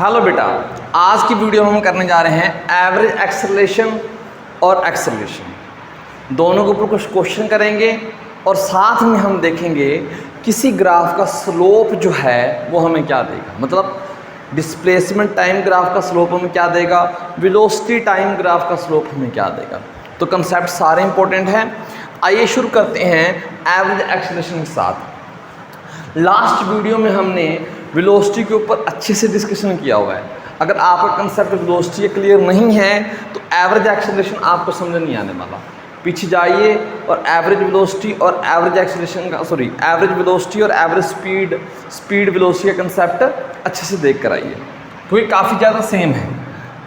Hello बेटा, आज की वीडियो हम करने जा रहे हैं एवरेज एक्सेलरेशन और एक्सेलरेशन दोनों के ऊपर कुछ क्वेश्चन करेंगे और साथ में हम देखेंगे किसी ग्राफ का स्लोप जो है वो हमें क्या देगा। मतलब डिस्प्लेसमेंट टाइम ग्राफ का स्लोप हमें क्या देगा, वेलोसिटी टाइम ग्राफ का स्लोप हमें क्या देगा। तो कंसेप्ट सारे इंपॉर्टेंट हैं। आइए शुरू करते हैं एवरेज एक्सेलरेशन के साथ। लास्ट वीडियो में हमने वेलोसिटी के ऊपर अच्छे से डिस्कशन किया हुआ है। अगर आपका कंसेप्ट वेलोसिटी क्लियर नहीं है तो एवरेज एक्सेलरेशन आपको समझ नहीं आने वाला। पीछे जाइए और एवरेज वेलोसिटी और एवरेज एक्सेलरेशन का एवरेज वेलोसिटी और एवरेज स्पीड वेलोसिटी का कंसेप्ट अच्छे से देख कर आइए, क्योंकि काफ़ी ज़्यादा सेम है।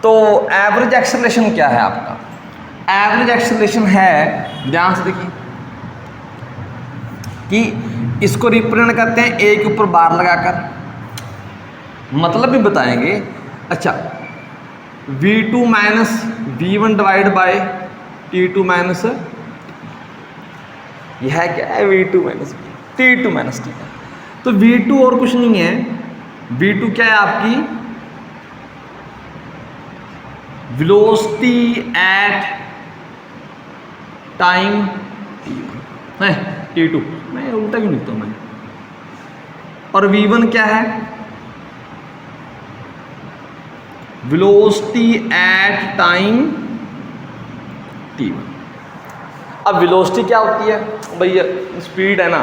तो एवरेज एक्सेलरेशन क्या है आपका? एवरेज एक्सेलरेशन है, ध्यान से देखिए, कि इसको रिप्रेजेंट करते हैं ए के ऊपर बार लगाकर, मतलब भी बताएंगे। अच्छा, v2 minus v1 divide by t2 minus, यह है क्या है, v2 minus t2 minus t। तो v2 और कुछ नहीं है, v2 क्या है आपकी वेलोसिटी एट टाइम है, t2, मैं उल्टा क्यों लिखता हूँ मैं। और v1 क्या है, वेलोसिटी एट टाइम t1। अब वेलोसिटी क्या होती है भैया? स्पीड है ना,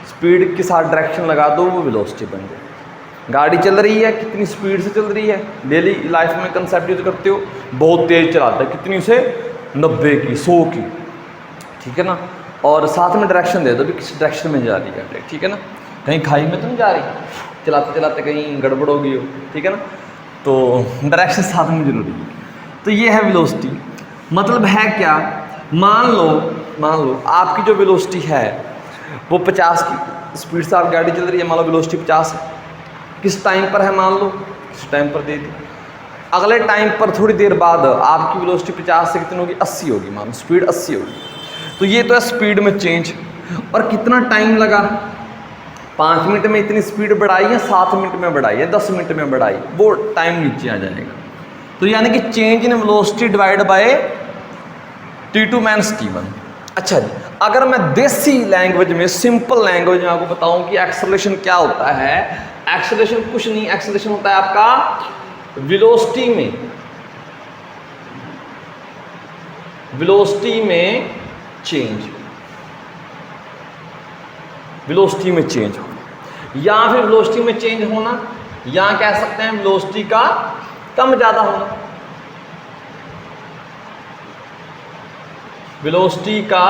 स्पीड के साथ डायरेक्शन लगा दो वो वेलोसिटी बन जाए। गाड़ी चल रही है, कितनी स्पीड से चल रही है, डेली लाइफ में कंसेप्ट यूज करते हो, बहुत तेज चलाता है, कितनी से 90 की 100 की, ठीक है ना। और साथ में डायरेक्शन दे दो भी किस डायरेक्शन में जा रही है, ठीक है ना, कहीं खाई में तो नहीं जा रही, चलाते चलाते कहीं गड़बड़ हो गई हो, ठीक है ना। तो डायरेक्शन साथ में जरूरी है। तो ये है वेलोसिटी। मतलब है क्या, मान लो आपकी जो वेलोसिटी है वो 50 की स्पीड से आप गाड़ी चल रही है, मान लो वेलोसिटी 50 है। किस टाइम पर है, मान लो किस टाइम पर दे दी, अगले टाइम पर थोड़ी देर बाद आपकी वेलोसिटी 50 से कितनी होगी, 80 होगी, मान लो स्पीड 80 होगी। तो ये तो है स्पीड में चेंज। और कितना टाइम लगा, 5 मिनट में इतनी स्पीड बढ़ाई है, 7 मिनट में बढ़ाई है, 10 मिनट में बढ़ाई, वो टाइम नीचे आ जाएगा। तो यानी कि change in velocity divide by t2 minus t1। अच्छा जी, अगर मैं देसी लैंग्वेज में, सिंपल लैंग्वेज में आपको बताऊं कि एक्सेलरेशन क्या होता है। एक्सेलरेशन कुछ नहीं, एक्सेलरेशन होता है आपका वेलोसिटी में चेंज, वेलोसिटी में चेंज होना, या फिर वेलोसिटी में चेंज होना, या कह सकते हैं वेलोसिटी का कम ज़्यादा होना, वेलोसिटी का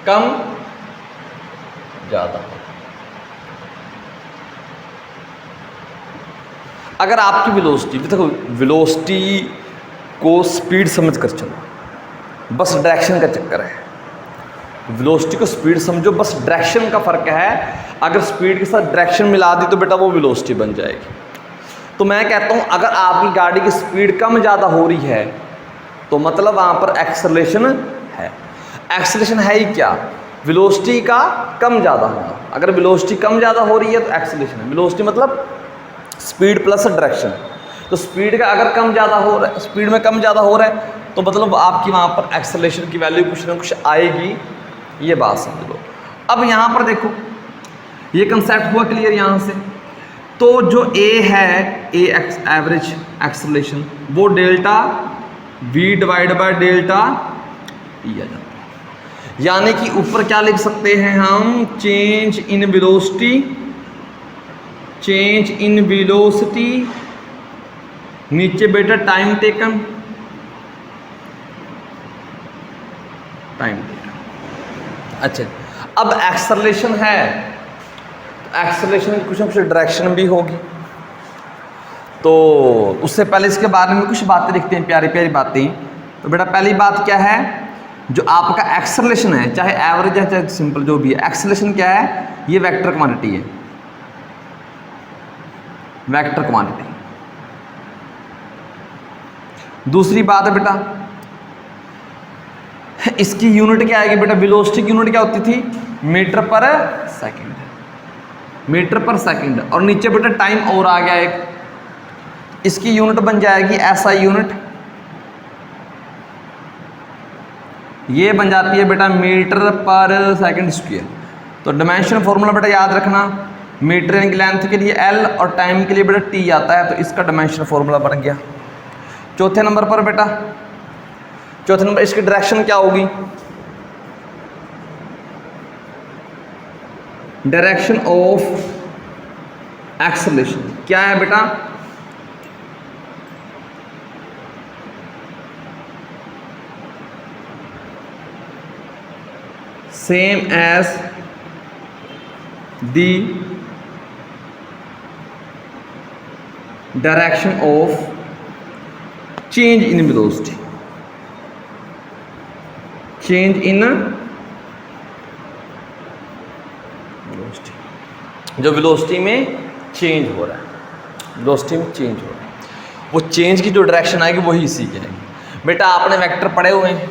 कम ज़्यादा। अगर आपकी वेलोसिटी, देखो वेलोसिटी को स्पीड समझ कर चलो, बस डायरेक्शन का चक्कर है। वेलोसिटी को स्पीड समझो, बस डायरेक्शन का फर्क है। अगर स्पीड के साथ डायरेक्शन मिला दी तो बेटा वो वेलोसिटी बन जाएगी। तो मैं कहता हूं अगर आपकी गाड़ी की स्पीड कम ज़्यादा हो रही है तो मतलब वहां पर एक्सेलरेशन है। एक्सेलरेशन है ही क्या, वेलोसिटी का कम ज़्यादा होना। अगर वेलोसिटी कम ज़्यादा हो रही है तो एक्सेलरेशन है। वेलोसिटी मतलब स्पीड प्लस डायरेक्शन। तो स्पीड का अगर कम ज़्यादा हो रहा है, स्पीड में कम ज़्यादा हो रहा है तो मतलब आपकी वहाँ पर एक्सेलरेशन की वैल्यू कुछ ना कुछ आएगी, ये बात समझ लो। अब यहाँ पर देखो, ये कंसेप्ट हुआ क्लियर यहाँ से। तो जो ए है, ए एवरेज एक्सेलरेशन, वो delta v divide by delta e आ जाता है। यानी कि ऊपर क्या लिख सकते हैं हम, change in velocity, change in velocity, नीचे बेटा टाइम टेकन, टाइम टेकन। अच्छा, अब एक्सेलरेशन है, एक्सेलरेशन की कुछ ना कुछ डायरेक्शन भी होगी। तो उससे पहले इसके बारे में कुछ बातें लिखते हैं, प्यारी प्यारी बातें। तो बेटा पहली बात क्या है, जो आपका एक्सेलरेशन है, चाहे एवरेज है चाहे सिंपल जो भी है, एक्सेलरेशन क्या है, ये वेक्टर क्वांटिटी है, वेक्टर क्वांटिटी। दूसरी बात है बेटा, इसकी यूनिट क्या आएगी बेटा, वेलोसिटी की यूनिट क्या होती थी, मीटर पर सेकंड। मीटर पर सेकंड, और नीचे बेटा टाइम और आ गया एक, इसकी यूनिट बन जाएगी एसआई यूनिट, ये बन जाती है बेटा मीटर पर सेकंड स्क्वायर। तो डायमेंशन फॉर्मूला बेटा याद रखना, मीटर की लेंथ के लिए एल और टाइम के लिए बेटा टी आता है, तो इसका डायमेंशन फॉर्मूला बन गया। चौथे नंबर पर बेटा, चौथे नंबर इसकी डायरेक्शन क्या होगी, डायरेक्शन ऑफ एक्सेलरेशन क्या है बेटा, same as the direction of change in velocity, change in velocity, जो वेलोसिटी में चेंज हो रहा है, वेलोसिटी में चेंज हो रहा है, वो चेंज की जो डायरेक्शन आएगी वही इसी की आएगी। बेटा आपने वेक्टर पढ़े हुए हैं,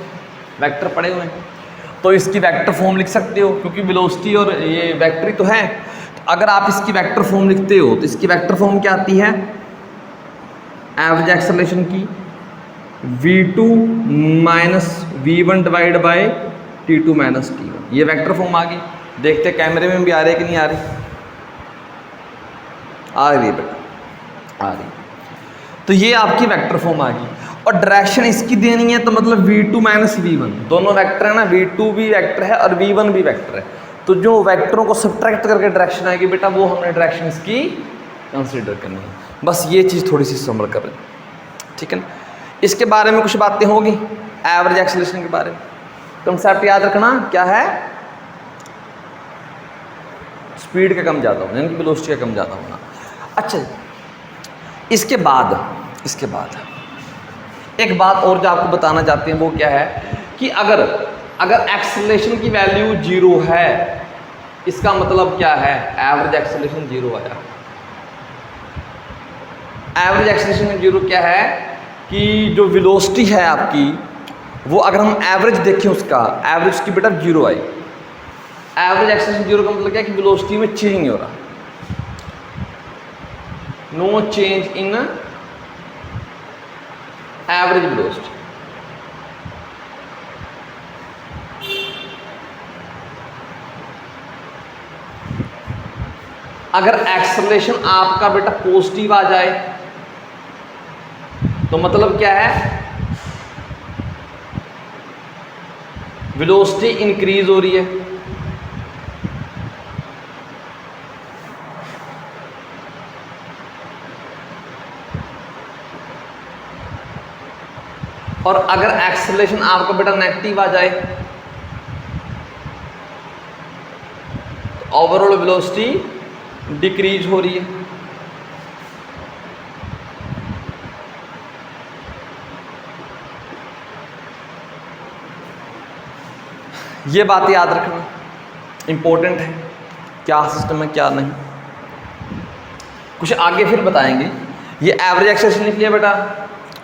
वेक्टर पढ़े हुए हैं, तो इसकी वेक्टर फॉर्म लिख सकते हो, क्योंकि वेलोसिटी और ये वेक्टर ही तो है। तो अगर आप इसकी वेक्टर फॉर्म लिखते हो तो इसकी वेक्टर फॉर्म क्या आती है, एवरेज एक्सेलरेशन की v2 minus v1 divide by t2 minus t1, ये वेक्टर फॉर्म आ गई। देखते कैमरे में भी आ रही है कि नहीं आ रही, आ रही है बेटा, आ रही। तो ये आपकी वेक्टर फॉर्म आ गई, और डायरेक्शन इसकी देनी है, तो मतलब v2 माइनस v1, दोनों वेक्टर है ना, v2 भी वेक्टर है और v1 भी वेक्टर है, तो जो वेक्टरों को सब्ट्रैक्ट करके डायरेक्शन आएगी बेटा, वो हमने डायरेक्शन इसकी कंसीडर करनी है। बस ये चीज़ थोड़ी सी समझ कर, ठीक है ना। इसके बारे में कुछ बातें होगी, एवरेज एक्सेलरेशन के बारे में कंसेप्ट याद रखना क्या है, स्पीड का कम ज़्यादा होना, यानी कि वेलोसिटी का कम ज़्यादा होना। अच्छा, इसके बाद एक बात और जो आपको बताना चाहते हैं वो क्या है कि अगर एक्सेलरेशन की वैल्यू 0 है, इसका मतलब क्या है, एवरेज एक्सेलरेशन 0 आया। एवरेज एक्सेलरेशन 0 क्या है कि जो वेलोसिटी है आपकी, वो अगर हम एवरेज देखें उसका, एवरेज की बेटा 0 आई। एवरेज एक्सेलरेशन 0 का मतलब क्या है कि वेलोसिटी में चेंज नहीं हो रहा, no change in average velocity. अगर एक्सेलरेशन आपका बेटा पॉजिटिव आ जाए तो मतलब क्या है, वेलोसिटी इंक्रीज हो रही है। और अगर एक्सेलरेशन आपका बेटा नेगेटिव आ जाए तो ओवरऑल वेलोसिटी डिक्रीज हो रही है। ये बात याद रखना इंपॉर्टेंट है, क्या सिस्टम है क्या नहीं, कुछ आगे फिर बताएंगे। ये एवरेज एक्सेलरेशन लिख लिया बेटा,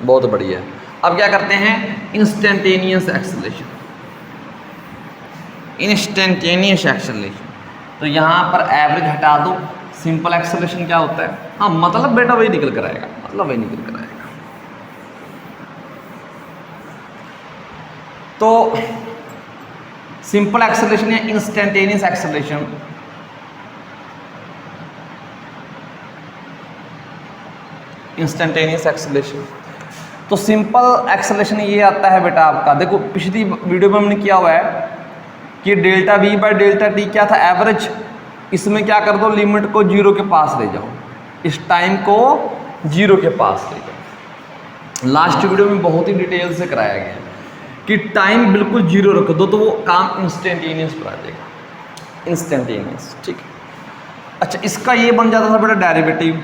बहुत बढ़िया। अब क्या करते हैं, इंस्टेंटेनियस एक्सेलरेशन, इंस्टेंटेनियस एक्सेलरेशन। तो यहाँ पर एवरेज हटा दो, सिंपल एक्सेलरेशन क्या होता है, हाँ मतलब बेटा वही निकल कर आएगा, मतलब वही निकल कर आएगा। तो सिंपल एक्सेलरेशन या इंस्टेंटेनियस एक्सेलरेशन, इंस्टेंटेनियस एक्सेलरेशन। तो सिंपल एक्सेलरेशन ये आता है बेटा आपका, देखो पिछली वीडियो में हमने किया हुआ है कि delta we by delta T क्या था, एवरेज। इसमें क्या कर दो, लिमिट को 0 के पास ले जाओ, इस टाइम को 0 के पास ले जाओ। लास्ट वीडियो में बहुत ही डिटेल से कराया गया है कि टाइम बिल्कुल 0 रख दो तो वो काम इंस्टेंटेनियस पर आ जाएगा, इंस्टेंटेनियस, ठीक है। अच्छा, इसका ये बन जाता था बेटा derivative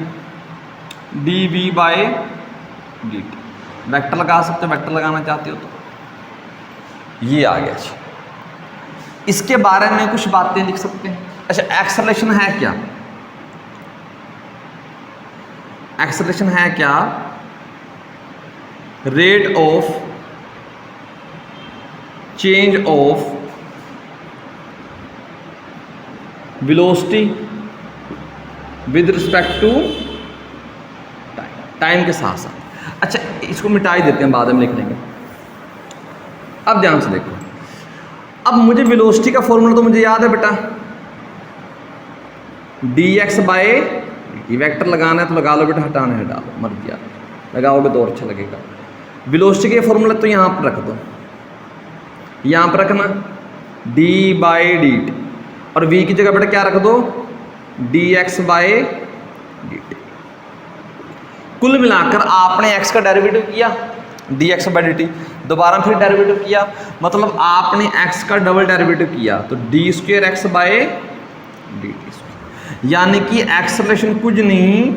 d v by d t. Vector लगा सकते हो, वेक्टर लगाना चाहते हो तो ये आ गया। अच्छा, इसके बारे में कुछ बातें लिख सकते हैं। अच्छा, एक्सेलरेशन है क्या, एक्सेलरेशन है क्या, rate of change of velocity with respect to time के साथ साथ। अच्छा इसको मिटा ही देते हैं, बाद में लिख लेंगे। अब ध्यान से देखो, अब मुझे वेलोसिटी का फॉर्मूला तो मुझे याद है बेटा, dx बाय dt। वेक्टर लगाना है तो लगा लो बेटा, हटाना है डालो, मर्जी आप लगाओगे तो और अच्छा लगेगा। वेलोसिटी के फॉर्मूला तो यहाँ पर रख दो, यहाँ पर रखना d बाय dt, और v की जगह बेटा क्या रख दो, dx बाय dt। कुल मिलाकर आपने x का डेरिवेटिव किया dx बाय dt, दोबारा फिर डेरिवेटिव किया, मतलब आपने x का डबल डेरिवेटिव किया, तो d square x by d t square, यानी कि एक्सेलरेशन कुछ नहीं,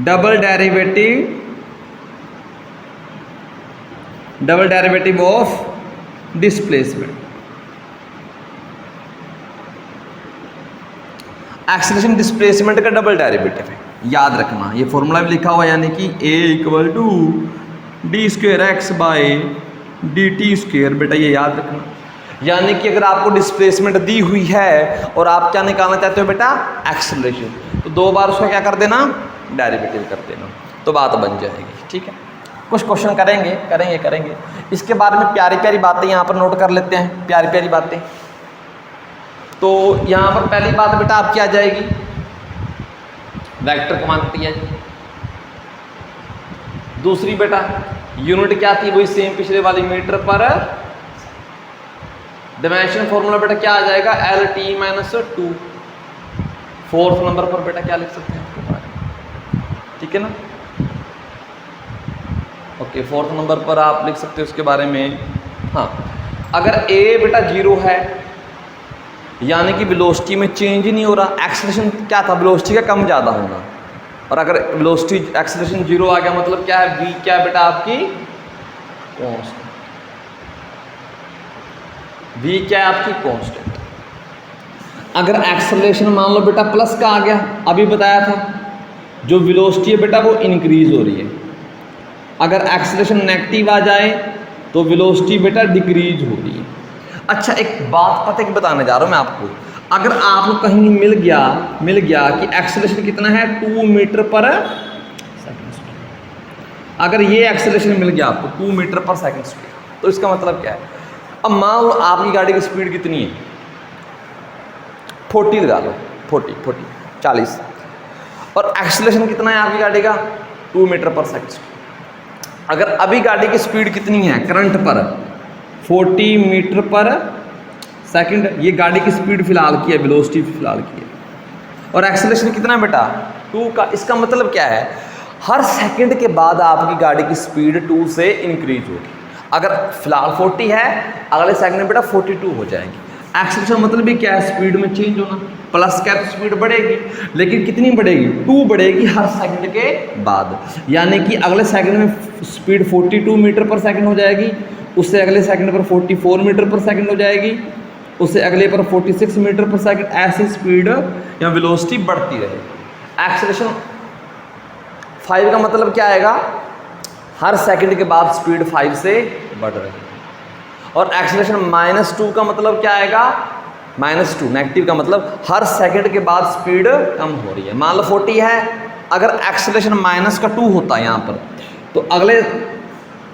double derivative of displacement. Acceleration displacement का डबल डेरिवेटिव है, याद रखना, ये फॉर्मूला भी लिखा हुआ है, यानी कि a equal to d square x by d t square. बेटा ये याद रखना, यानी कि अगर आपको डिस्प्लेसमेंट दी हुई है और आप क्या निकालना चाहते हो बेटा, एक्सेलरेशन, तो दो बार उसका क्या कर देना, डेरिवेटिव कर देना, तो बात बन जाएगी। ठीक है, कुछ क्वेश्चन करेंगे। इसके बारे में प्यारी प्यारी बातें यहाँ पर नोट कर लेते हैं, प्यारी प्यारी बातें। तो यहाँ पर पहली बात बेटा आपकी आ जाएगी, वेक्टर क्वांटिटी है। दूसरी बेटा यूनिट क्या थी, वही सेम पिछले वाली मीटर पर। डायमेंशन फॉर्मूला बेटा क्या आ जाएगा, L T minus 2। Fourth number पर बेटा क्या लिख सकते हैं, ठीक है ना, ओके। फोर्थ नंबर पर आप लिख सकते हो उसके बारे में, हाँ, अगर a बेटा 0 है, यानी कि वेलोसिटी में चेंज ही नहीं हो रहा, एक्सेलरेशन क्या था, वेलोसिटी का कम ज़्यादा होना, और अगर वेलोसिटी एक्सेलरेशन 0 आ गया, मतलब क्या है, v क्या बेटा आपकी कांस्टेंट, v क्या है आपकी कांस्टेंट। अगर एक्सेलरेशन मान लो बेटा प्लस का आ गया, अभी बताया था, जो वेलोसिटी है बेटा वो इंक्रीज हो रही है। अगर एक्सेलरेशन नेगेटिव आ जाए तो वेलोसिटी बेटा डिक्रीज हो रही है। अच्छा एक बात पता है कि बताने जा रहा हूँ मैं आपको, अगर आपको कहीं मिल गया कि एक्सेलरेशन कितना है, 2 मीटर पर सेकंड। अगर ये एक्सेलरेशन मिल गया आपको 2 मीटर पर सेकंड स्क्वायर, तो इसका मतलब क्या है, अब मान लो आपकी गाड़ी की स्पीड कितनी है, 40 लगा लो, 40 और एक्सेलरेशन कितना है आपकी गाड़ी का, 2 मीटर पर सेकंड। अगर अभी गाड़ी की स्पीड कितनी है करंट पर, 40 मीटर पर सेकंड, ये गाड़ी की स्पीड फिलहाल की है, वेलोसिटी फिलहाल की है, और एक्सेलरेशन कितना है बेटा 2 का। इसका मतलब क्या है, हर सेकंड के बाद आपकी गाड़ी की स्पीड 2 से इंक्रीज होगी। अगर फिलहाल 40 है, अगले सेकंड में बेटा 42 हो जाएगी। एक्सेलरेशन मतलब भी क्या है, स्पीड में चेंज होना, प्लस क्या तो स्पीड बढ़ेगी, लेकिन कितनी बढ़ेगी, 2 बढ़ेगी हर सेकंड के बाद, यानी कि अगले सेकंड में स्पीड 42 मीटर पर सेकंड हो जाएगी, उससे अगले सेकंड पर 44 मीटर पर सेकंड हो जाएगी, उससे अगले पर 46 मीटर पर सेकंड, ऐसी स्पीड या वेलोसिटी बढ़ती रहेगी। एक्सेलरेशन 5 का मतलब क्या आएगा, हर सेकंड के बाद स्पीड 5 से बढ़ रही है। और एक्सेलरेशन -2 का मतलब क्या आएगा, -2 नेगेटिव का मतलब हर सेकंड के बाद स्पीड कम हो रही है। मान लो 40 है, अगर एक्सेलरेशन -2 होता है यहाँ पर, तो अगले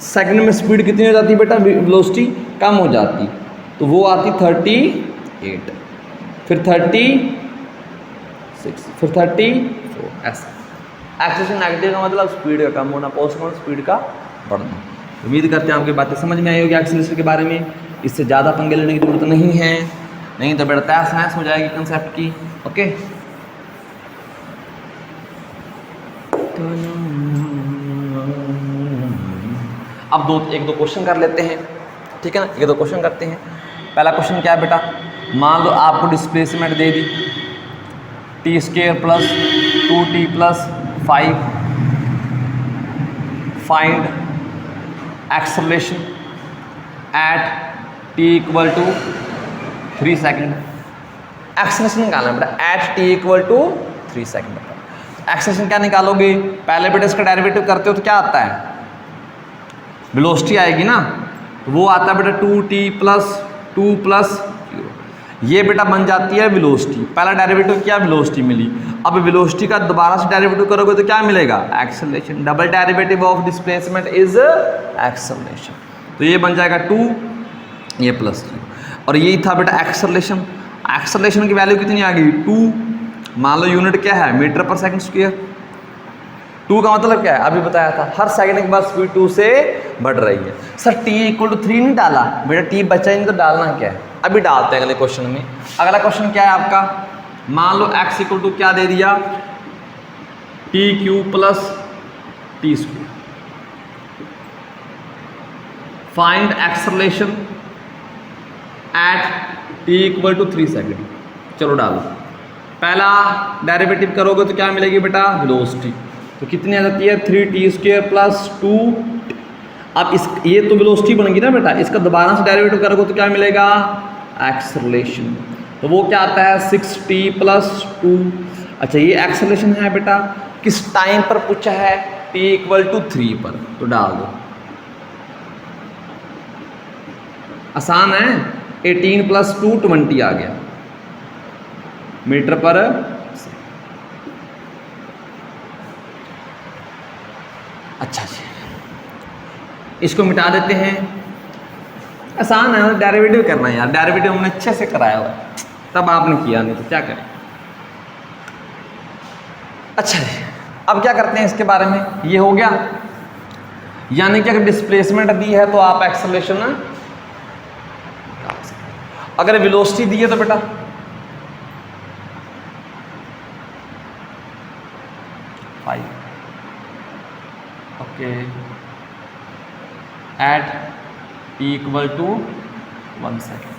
सेकंड में स्पीड कितनी हो जाती बेटा, वेलोसिटी कम हो जाती, तो वो आती 38, फिर 36, फिर 34, ऐसा। एक्सेलरेशन नेगेटिव का मतलब स्पीड का कम होना, पॉजिटिव स्पीड का बढ़ना। उम्मीद करते हैं आपकी बातें समझ में आई होगी एक्सेलरेशन के बारे में, इससे ज़्यादा पंगे लेने की जरूरत नहीं है, नहीं तो बेटा तहस नहस हो जाएगी कंसेप्ट की। ओके, अब एक दो क्वेश्चन कर लेते हैं, ठीक है ना, एक दो क्वेश्चन करते हैं। पहला क्वेश्चन क्या है बेटा, मान लो आपको displacement they the t² + 2t + 5, find acceleration at t = 3 second. Acceleration निकालना है बेटा एट t = 3 सेकंड। एक्सेलरेशन क्या निकालोगे, पहले बेटा इसका डेरिवेटिव करते हो तो क्या आता है, वेलोसिटी आएगी ना, तो वो आता है बेटा 2t + 2 + 0, ये बेटा बन जाती है वेलोसिटी। पहला डेरिवेटिव क्या, वेलोसिटी मिली। अब वेलोसिटी का दोबारा से डेरिवेटिव करोगे तो क्या मिलेगा, acceleration. Double derivative of displacement is acceleration. तो ये बन जाएगा 2, ये प्लस 3। और यही था बेटा एक्सेलरेशन। एक्सेलरेशन की वैल्यू कितनी आ गई, 2। मान लो यूनिट क्या है, मीटर पर सेकंड स्क्वायर। 2 का मतलब क्या है, अभी बताया था, हर सेकंड के बाद स्पीड 2 से बढ़ रही है। सर t = 3 नहीं डाला, बेटा t बचा ही नहीं तो डालना क्या है, अभी डालते हैं अगले क्वेश्चन में। अगला क्वेश्चन क्या है आपका, मान लो x = क्या दे दिया, t³ + t²। Find acceleration at t = 3 second. चलो डालो, पहला डेरिवेटिव करोगे तो क्या मिलेगी बेटा, वेलोसिटी। तो कितनी आ जाती है, 3t² + 2। अब इस ये तो वेलोसिटी बन गई ना बेटा, इसका दोबारा से डेरिवेटिव करोगे तो क्या मिलेगा, एक्सेलरेशन। तो वो क्या आता है, 6t + 2। अच्छा ये एक्सेलरेशन है बेटा, किस टाइम पर पूछा है, t = 3 पर। तो डाल दो, आसान है। 18 + 2 20 आ गया मीटर पर। अच्छा जी, इसको मिटा देते हैं। आसान है, डेरिवेटिव करना है यार, डेरिवेटिव हमने अच्छे से कराया हुआ, तब आपने किया नहीं तो क्या करें। अच्छा जी, अब क्या करते हैं इसके बारे में, ये हो गया। यानी कि अगर डिस्प्लेसमेंट दी है तो आप एक्सेलरेशन, अगर वेलोसिटी दी है तो बेटा ओके एट t = 1 सेकेंड।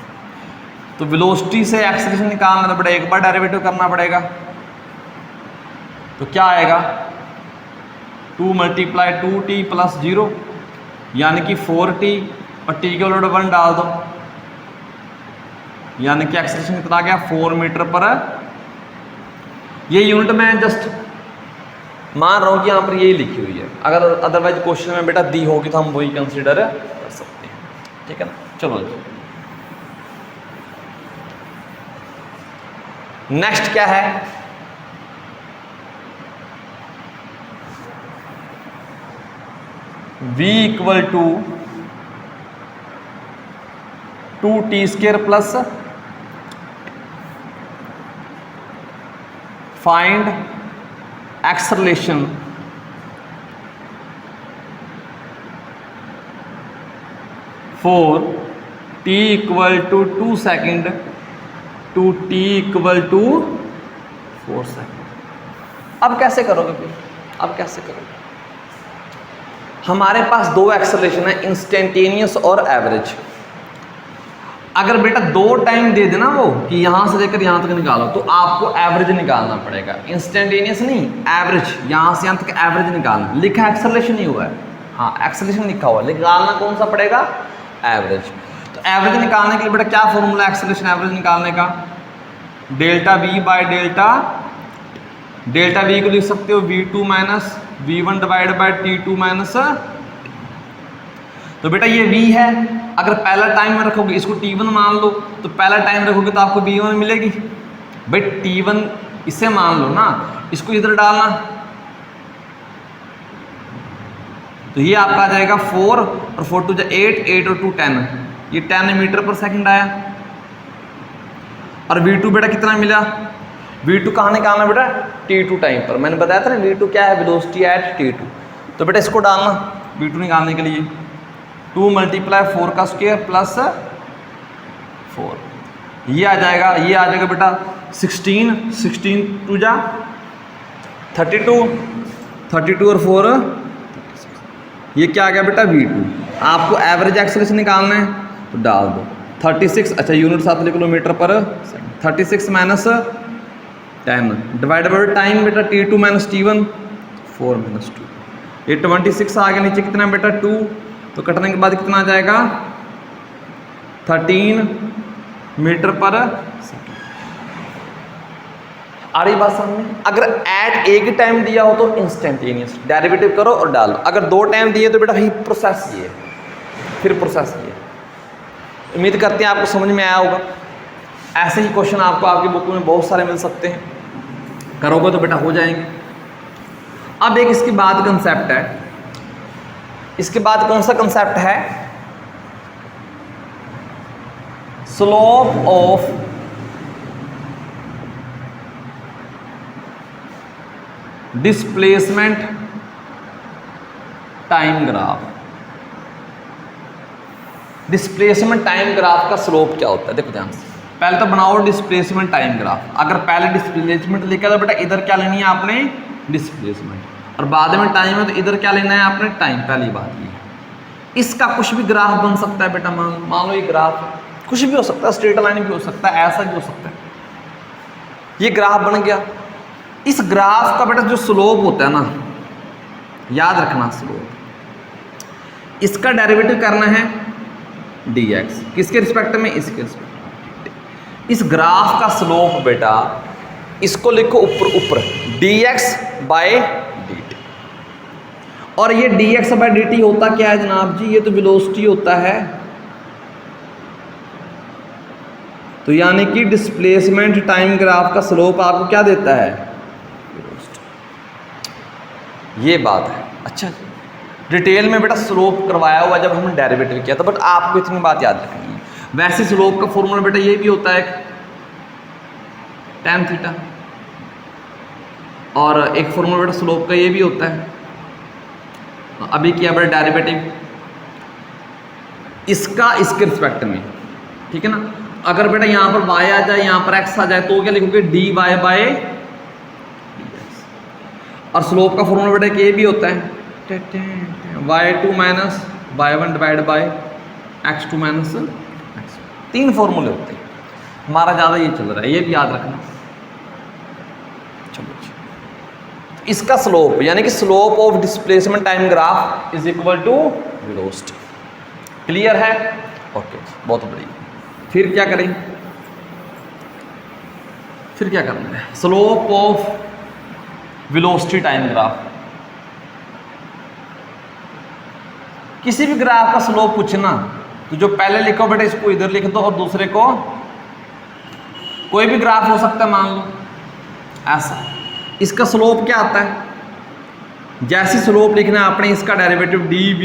तो वेलोसिटी से एक्सेलरेशन निकालना तो बेटा एक बार डेरिवेटिव करना पड़ेगा। तो क्या आएगा, 2 × 2t + 0 यानी कि 4t, और t के उलट 1 डाल दो, यानी कि एक्सेलरेशन कितना आ गया, 4 मीटर पर। ये यूनिट में जस्ट मान रहा हूं कि यहां पर यही लिखी हुई है, अगर अदरवाइज क्वेश्चन में बेटा दी होगी तो हम वही कंसीडर कर सकते हैं, ठीक है ना। चलो जी, नेक्स्ट क्या है, v = 2t² + find acceleration for t = 2 second to t = 4 second. अब कैसे करोगे फिर, अब कैसे करोगे, हमारे पास दो एक्सेलरेशन है, इंस्टेंटेनियस और एवरेज। अगर बेटा 2 टाइम दे देना वो कि यहां से लेकर यहां तक निकालो, तो आपको एवरेज निकालना पड़ेगा, इंस्टेंटेनियस नहीं, एवरेज। यहां से यहां तक एवरेज निकालना, लिखा एक्सेलरेशन ही हुआ है, हाँ एक्सेलरेशन लिखा हुआ है, निकालना कौन सा पड़ेगा, एवरेज। तो एवरेज निकालने के लिए बेटा क्या फॉर्मूला एक्सेलरेशन एवरेज निकालने का, डेल्टा v को लिख सकते हो v2 - v1 / t2 - तो बेटा ये v है, अगर पहला टाइम में रखोगे, इसको t1 मान लो, तो पहला टाइम रखोगे तो आपको v1 मिलेगी। भाई t1 इसे मान लो ना, इसको इधर डालना, तो ये आपका आ जाएगा 4 और 4 2 8, 8 और 2 10, ये 10 मीटर पर सेकंड आया। और v2 बेटा कितना मिला, v2 कहाँ निकालना बेटा, t2 टाइम पर। मैंने बताया था ना v2 क्या है, वेलोसिटी एट t2। तो बेटा इसको डालना v2 निकालने के लिए, 2 × 4² + 4, ये आ जाएगा, ये आ जाएगा बेटा 16, 16 2 जा 32, 32 और 4 ये क्या आ गया बेटा v2। आपको एवरेज एक्सेलरेशन निकालना है तो डाल दो 36, अच्छा यूनिट साथ लिख लो मीटर पर सेकंड, 36 - 10 डिवाइड बाय टाइम बेटा t2 - t1 4 - 2, ये 26 आ गया, नीचे कितना बेटा 2, तो कटने के बाद कितना आ जाएगा 13 मीटर पर सेकंड। आ रही बात समझ में। अगर एट एक ही टाइम दिया हो तो इंस्टेंटेनियस डेरिवेटिव करो और डालो, अगर 2 टाइम दिए तो बेटा भाई प्रोसेस ये, फिर प्रोसेस ये। उम्मीद करते हैं आपको समझ में आया होगा। ऐसे ही क्वेश्चन आपको आपकी बुक में बहुत सारे मिल सकते हैं, करोगे तो बेटा हो जाएंगे। अब एक इसके बाद कंसेप्ट है, इसके बाद कौन सा कंसेप्ट है, slope of displacement time graph. Displacement time graph का स्लोप क्या होता है, देखो ध्यान से, पहले तो बनाओ डिस्प्लेसमेंट टाइम ग्राफ। अगर पहले डिस्प्लेसमेंट लिखा तो बेटा इधर क्या लेनी है आपने, डिस्प्लेसमेंट, और बाद में टाइम है तो इधर क्या लेना है आपने, टाइम। पहली बात ये, इसका कुछ भी ग्राफ बन सकता है बेटा, मान लो ये ग्राफ है, कुछ भी हो सकता है, स्ट्रेट लाइन भी हो सकता है, ऐसा भी हो सकता है। ये ग्राफ बन गया, इस ग्राफ का बेटा जो स्लोप होता है ना, याद रखना स्लोप, इसका डेरिवेटिव करना है dx, किसके रिस्पेक्ट में, इसके रिस्पेक्ट। इस ग्राफ का स्लोप बेटा इसको लिखो ऊपर dx बाय dt, और ये dx बाय dt होता क्या है जनाब जी, ये तो वेलोसिटी होता है। तो यानी कि डिस्प्लेसमेंट टाइम ग्राफ का स्लोप आपको क्या देता है, ये बात है। अच्छा, डिटेल में बेटा स्लोप करवाया हुआ जब हमने डेरिवेटिव किया था, बट आपको इतनी बात याद रखनी है। वैसे स्लोप का फॉर्मूला बेटा ये भी होता है tan थीटा, और एक फॉर्मूला बेटा स्लोप का ये भी होता है, अभी किया बेटा डेरिवेटिव इसका इसके रिस्पेक्ट में, ठीक है ना। अगर बेटा यहाँ पर y आ जाए, यहाँ पर x आ जाए, तो क्या लिखोगे dy बाय dx, और स्लोप का फॉर्मूला बेटा ये भी होता है y2 minus y1 divide by x2 minus x। तीन फॉर्मूले होते हैं, हमारा ज़्यादा ये चल रहा है, ये भी याद रखना। चलो जी, इसका स्लोप यानी कि slope of displacement time graph is equal to velocity. Clear है, ओके, बहुत बढ़िया। फिर क्या करें, फिर क्या करना है, slope of velocity time graph. किसी भी ग्राफ का स्लोप पूछना तो जो पहले लिखो बेटा इसको इधर लिख दो, और दूसरे को कोई भी ग्राफ हो सकता है, मान लो ऐसा। इसका स्लोप क्या आता है, जैसी स्लोप लिखना है आपने, इसका डेरिवेटिव dv,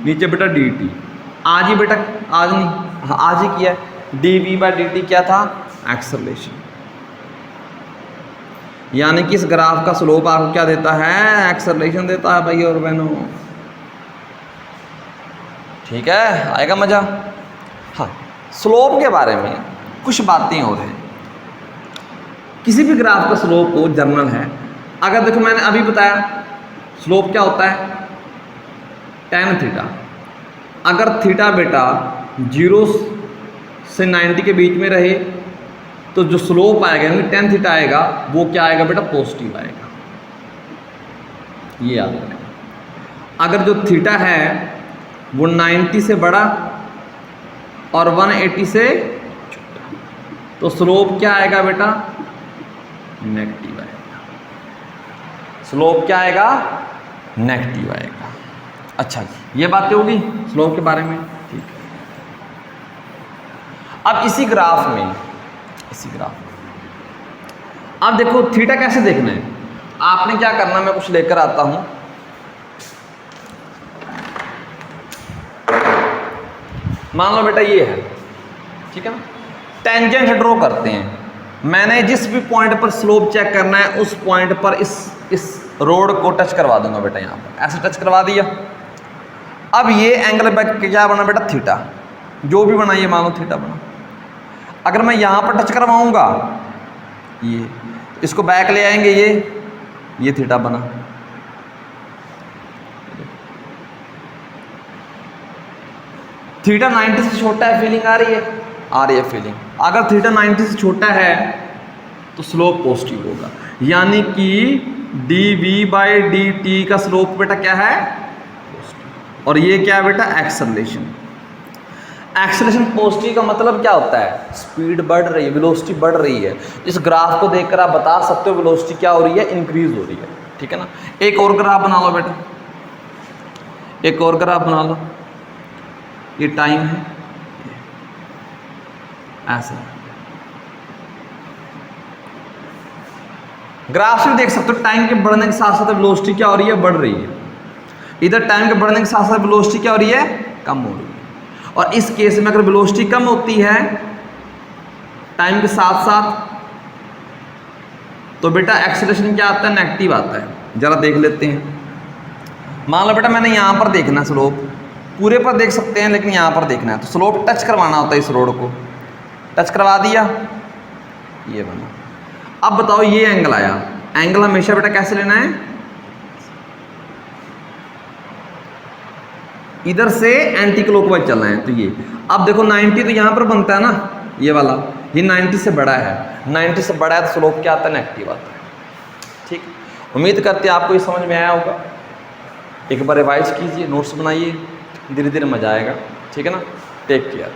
नीचे बेटा dt। आज ही बेटा, आज नहीं, हाँ आज ही किया है। dv बाय dt क्या था, एक्सेलरेशन। यानी कि इस ग्राफ का स्लोप आपको क्या देता है, एक्सेलरेशन देता है भाई और बहनों। ठीक है, आएगा मजा। हाँ, स्लोप के बारे में कुछ बातें और हैं। किसी भी ग्राफ का स्लोप को जर्नल है, अगर देखो मैंने अभी बताया स्लोप क्या होता है, tan थीटा। अगर थीटा बेटा 0 से 90 के बीच में रहे तो जो स्लोप आएगा यानी tan थीटा आएगा, वो क्या आएगा बेटा, पॉजिटिव आएगा, ये याद रखना। अगर जो थीटा है वो 90 से बड़ा और 180 से छोटा, तो स्लोप क्या आएगा बेटा, नेगेटिव आएगा। स्लोप क्या आएगा, नेगेटिव आएगा। अच्छा जी, ये बातें होगी स्लोप के बारे में, ठीक है। अब इसी ग्राफ में, अब देखो थीटा कैसे देखना है, आपने क्या करना, मैं कुछ लेकर आता हूं। मान लो बेटा ये है, ठीक है ना, टेंजेंट ड्रॉ करते हैं। मैंने जिस भी पॉइंट पर स्लोप चेक करना है उस पॉइंट पर इस रोड को टच करवा दूंगा बेटा, यहाँ पर ऐसे टच करवा दिया। अब ये एंगल क्या बना बेटा, थीटा, जो भी बना ये मान लो थीटा बना। अगर मैं यहाँ पर टच करवाऊंगा, ये इसको बैक ले आएंगे, ये थीटा बना। थीटा 90 से छोटा है, फीलिंग आ रही है फीलिंग। अगर थीटा 90 से छोटा है तो स्लोप पॉजिटिव होगा, यानी कि dv बाय dt का स्लोप बेटा क्या है, और ये क्या है बेटा, एक्सेलरेशन। एक्सेलरेशन पॉजिटिव का मतलब क्या होता है, स्पीड बढ़ रही है, वेलोसिटी बढ़ रही है। इस ग्राफ को देखकर आप बता सकते हो वेलोसिटी क्या हो रही है, इंक्रीज हो रही है, ठीक है ना। एक और ग्राफ बना लो बेटा, एक और ग्राफ बना लो, ये टाइम है ऐसा, ग्राफ से भी देख सकते हो टाइम के बढ़ने के साथ साथ वेलोसिटी क्या हो रही है, बढ़ रही है। इधर टाइम के बढ़ने के साथ साथ वेलोसिटी क्या हो रही है, कम हो रही है। और इस केस में अगर वेलोसिटी कम होती है टाइम के साथ साथ तो बेटा एक्सेलरेशन क्या आता है, नेगेटिव आता है। जरा देख लेते हैं। मान लो बेटा मैंने यहाँ पर देखना स्लोप, पूरे पर देख सकते हैं लेकिन यहाँ पर देखना है, तो स्लोप टच करवाना होता है, इस रोड को टच करवा दिया, ये बना। अब बताओ ये एंगल आया, एंगल हमेशा बेटा कैसे लेना है, इधर से एंटी क्लॉकवाइज चलना है। तो ये अब देखो 90 तो यहाँ पर बनता है ना, ये वाला, ये 90 से बड़ा है, 90 से बड़ा है तो स्लोप क्या आता है, नेगेटिव आता है। ठीक, उम्मीद करते हैं आपको ये समझ में आया होगा। एक बार रिवाइज कीजिए, नोट्स बनाइए, धीरे धीरे मजा आएगा। ठीक है ना, टेक केयर।